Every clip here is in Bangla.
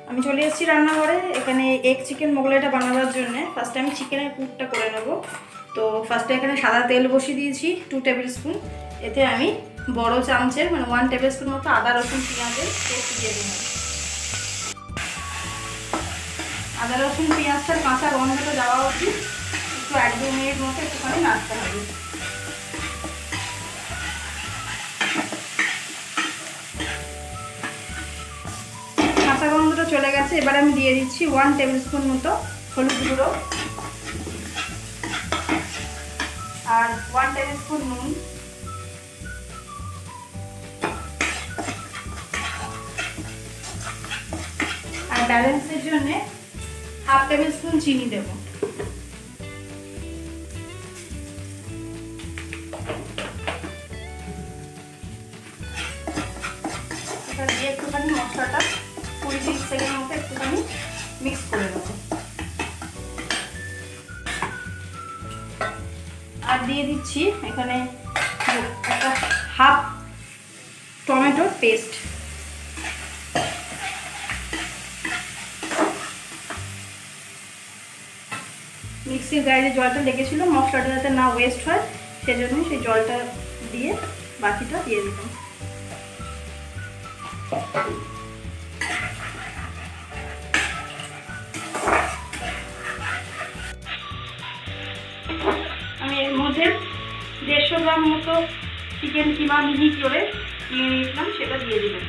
আমি চলে এসেছি রান্নাঘরে। এখানে এগ চিকেন মোগলাইটা বানাবার জন্য ফার্স্টে আমি চিকেনের পুরটা করে নেব। তো ফার্স্টে এখানে সাদা তেল বসিয়ে দিয়েছি 2 টেবিল স্পুন। এতে আমি বড় চামচের 1 টেবিল স্পুন মতো আদা রসুন পেঁয়াজের পেস্ট দিয়ে দিলাম। আদা রসুন পেঁয়াজটার কাঁচা গন্ধটা যাওয়া উচিত, একটু 1-2 মিনিট মতো একটুখানি নাড়তে হবে। কাঁচা গন্ধটা চলে গেছে। এবার আমি দিয়ে দিচ্ছি 1 টেবিল স্পুন মতো হলুদ গুঁড়ো আর 1 টেবিল স্পুন নুন, আর ব্যালেন্সের জন্য 1/2 টেবিল স্পুন চিনি দেব। এটা দিয়ে একটুখানি মশলাটা 20-30 সেকেন্ড মতো একটুখানি মিক্স করে নেব। আর দিয়ে দিচ্ছি এখানে একটা 1/2 টমেটোর পেস্ট। মিক্সির গায়ে জলটা লেগেছিল মশলাটা যাতে না ওয়েস্ট হয় সেজন্য সেই জলটা দিয়ে বাকিটা দিয়ে দিলাম। আমি এর মধ্যে 150 গ্রাম মতো চিকেন কিমা মিহি করে নিয়ে নিয়েছিলাম, সেটা দিয়ে দিলাম।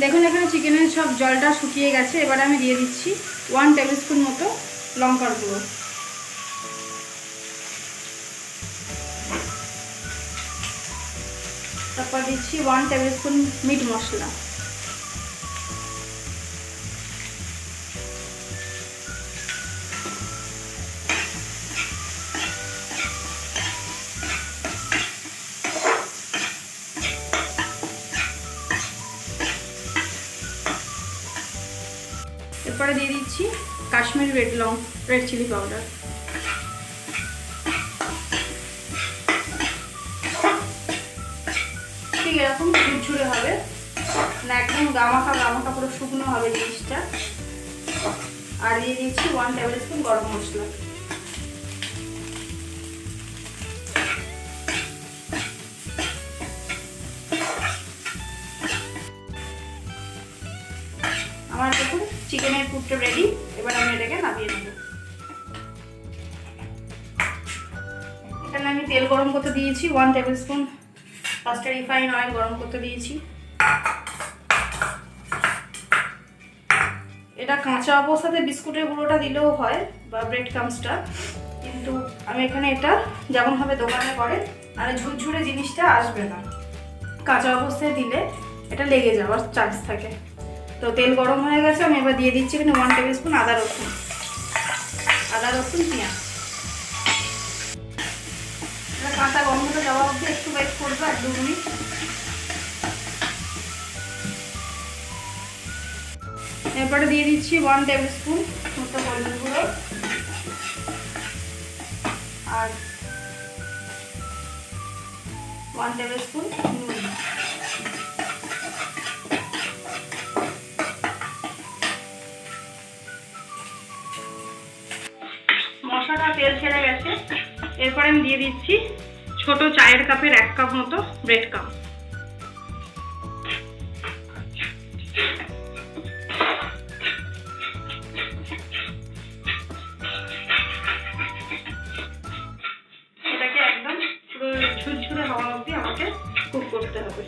দেখুন এখানে চিকেনের সব জলটা শুকিয়ে গেছে। এবার আমি দিয়ে দিচ্ছি 1 টেবিল স্পুন মতো লঙ্কার গুঁড়ো, তারপর দিচ্ছি 1 টেবিল স্পুন মিট মশলা, এরপরে দিয়ে দিচ্ছি কাশ্মীরি রেড চিলি পাউডার। ঠিক এরকম ঝুরঝুরে হবে না, একদম গামাখা পুরো শুকনো হবে জিনিসটা। আর দিয়ে দিচ্ছি 1 টেবিল স্পুন গরম মশলা। আমার দেখুন চিকেনের পুরটা রেডি। এবার আমি এটাকে নামিয়ে নেব। এখানে আমি তেল গরম করতে দিয়েছি 1 টেবিল স্পুন। ফার্স্টে রিফাইন অয়েল গরম করতে দিয়েছি। এটা কাঁচা অবস্থাতে বিস্কুটের গুঁড়োটা দিলেও হয় বা ব্রেড ক্রাম্বসটা, কিন্তু আমি এখানে এটা যেমনভাবে দোকানে করে আর ঝুরঝুরে জিনিসটা আসবে না। কাঁচা অবস্থায় দিলে এটা লেগে যাওয়ার চান্স থাকে। তো তেল গরম হয়ে গেছে, আমি এবার দিয়ে দিচ্ছি এখানে 1 টেবিল স্পুন আদা রসুন পেঁয়াজ। কাঁচা গন্ধটা যাওয়া অবধি একটু ওয়েট করবো 1-2 মিনিট। এরপরে দিয়ে দিচ্ছি 1 টেবিল স্পুন মতো হলুদ গুঁড়ো আর 1 টেবিল স্পুন নুন। মশলাটা তেল ছেড়ে গেছে। এরপর আমি দিয়ে দিচ্ছি ছোট চায়ের কাপের 1 কাপ মতো ব্রেড ক্রাম্ব। এটাকে একদম পুরো ঝুরঝুরে হওয়া অবধি আমাকে কুক করতে হবে।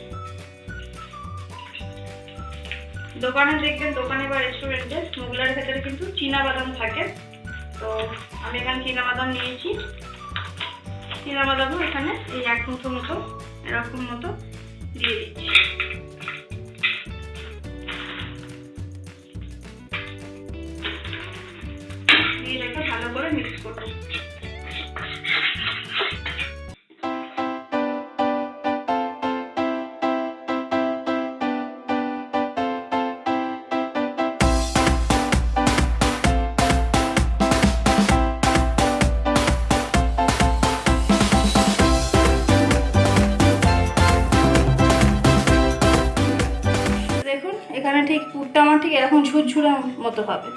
দোকানে দেখবেন, দোকানে বা রেস্টুরেন্টে মোগলাইয়ের ভেতরে কিন্তু চীনা বাদাম থাকে। তো আমি এখানে চীনা বাদাম নিয়েছি। চীনা বাদামও এখানে এই 1 মুঠো মতো এরকম মতো দিয়ে দিচ্ছি। এখানে ঠিক পুরটা আমার ঠিক এরকম ঝুরঝুরে মতো হবে।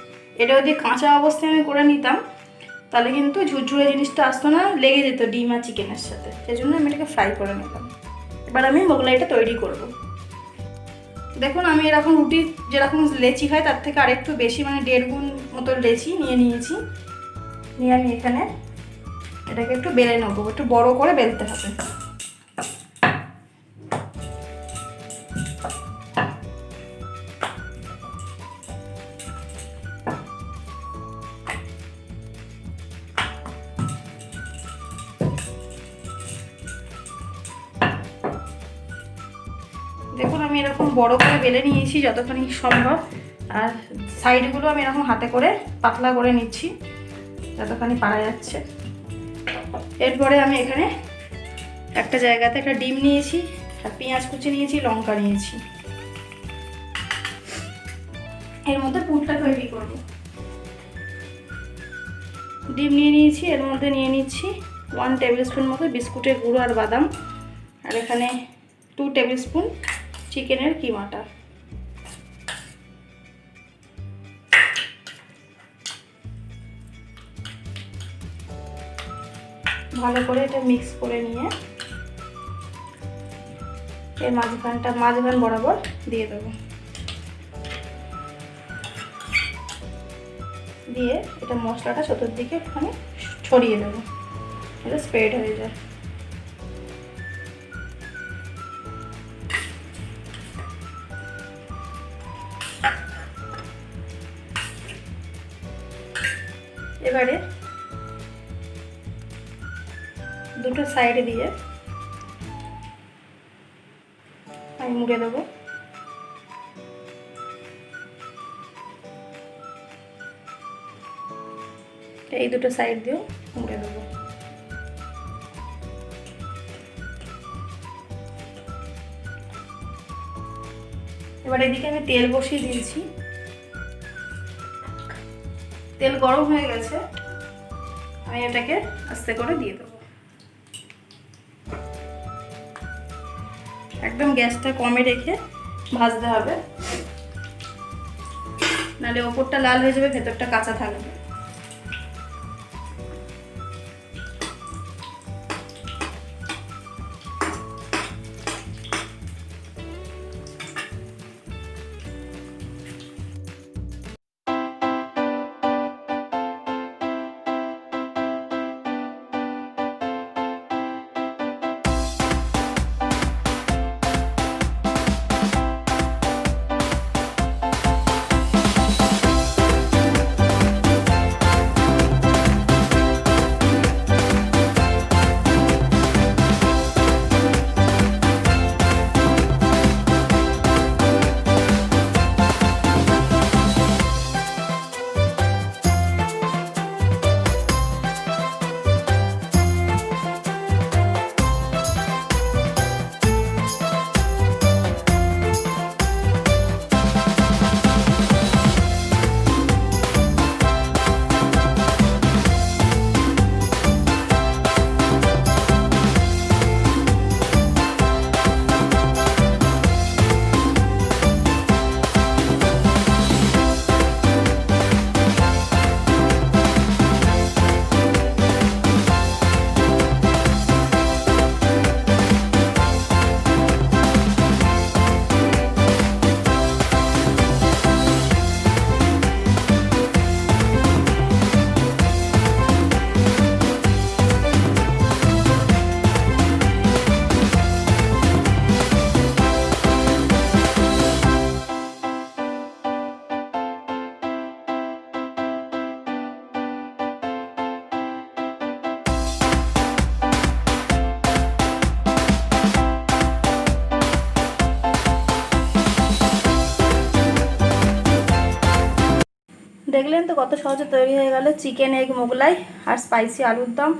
এটা যদি কাঁচা অবস্থায় আমি করে নিতাম তাহলে কিন্তু ঝুরঝুরে জিনিসটা আসতো না, লেগে যেত ডিম আর চিকেনের সাথে। সেই জন্য আমি এটাকে ফ্রাই করে নিলাম। এবার আমি মোগলাইটা তৈরি করব। দেখুন আমি এরকম রুটি যেরকম লেচি হয় তার থেকে আরেকটু বেশি, মানে 1.5 গুণ মতো লেচি নিয়ে নিয়েছি। নিয়ে আমি এখানে এটাকে একটু বেলে নেবো, একটু বড় করে বেলতে হবে। দেখুন আমি এরকম বড় করে বেলে নিয়েছি যতখানি সম্ভব, আর সাইডগুলো আমি এরকম হাতে করে পাতলা করে নিচ্ছি যতখানি পারা যাচ্ছে। এরপরে আমি এখানে একটা জায়গাতে একটা ডিম নিয়েছি, আর পেঁয়াজ কুচি নিয়েছি, লঙ্কা নিয়েছি। এর মধ্যে পুরটা তৈরি করব। ডিম নিয়ে নিয়েছি, এর মধ্যে নিয়ে নিচ্ছি 1 টেবিল স্পুন মতো বিস্কুটের গুঁড়ো আর বাদাম, আর এখানে 2 টেবিল স্পুন চিকেনের কিমাটা। ভালো করে এটা মিক্স করে নিয়ে এর মাঝখান বরাবর দিয়ে দেবো। দিয়ে এটা মশলাটা চতুর্দিকে একটুখানি ছড়িয়ে দেবো, এটা স্প্রেড হয়ে যায়। এবারে দুটো সাইডে দিয়ে আমি মুড়ে দেবো। এই দুটো সাইড দিয়েও মুড়ে দেবো। এবার এদিকে আমি তেল বসিয়ে দিয়েছি, তেল গরম হয়ে গেছে, আমি এটাকে আস্তে করে দিয়ে দেবো। একদম গ্যাসটা কমে রেখে ভাজতে হবে, নাহলে ওপরটা লাল হয়ে যাবে, ভেতরটা কাঁচা থাকবে। দেখলেন তো কত সহজে তৈরি হয়ে গেল চিকেন এগ মোগলাই আর স্পাইসি আলুর দম।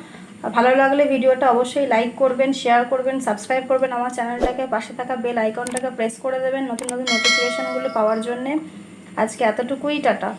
ভালো লাগলে ভিডিওটা অবশ্যই লাইক করবেন, শেয়ার করবেন, সাবস্ক্রাইব করবেন আমার চ্যানেলটাকে, পাশে থাকা বেল আইকনটাকে প্রেস করে দেবেন নতুন নতুন নোটিফিকেশানগুলো পাওয়ার জন্যে। আজকে এতটুকুই, টাটা।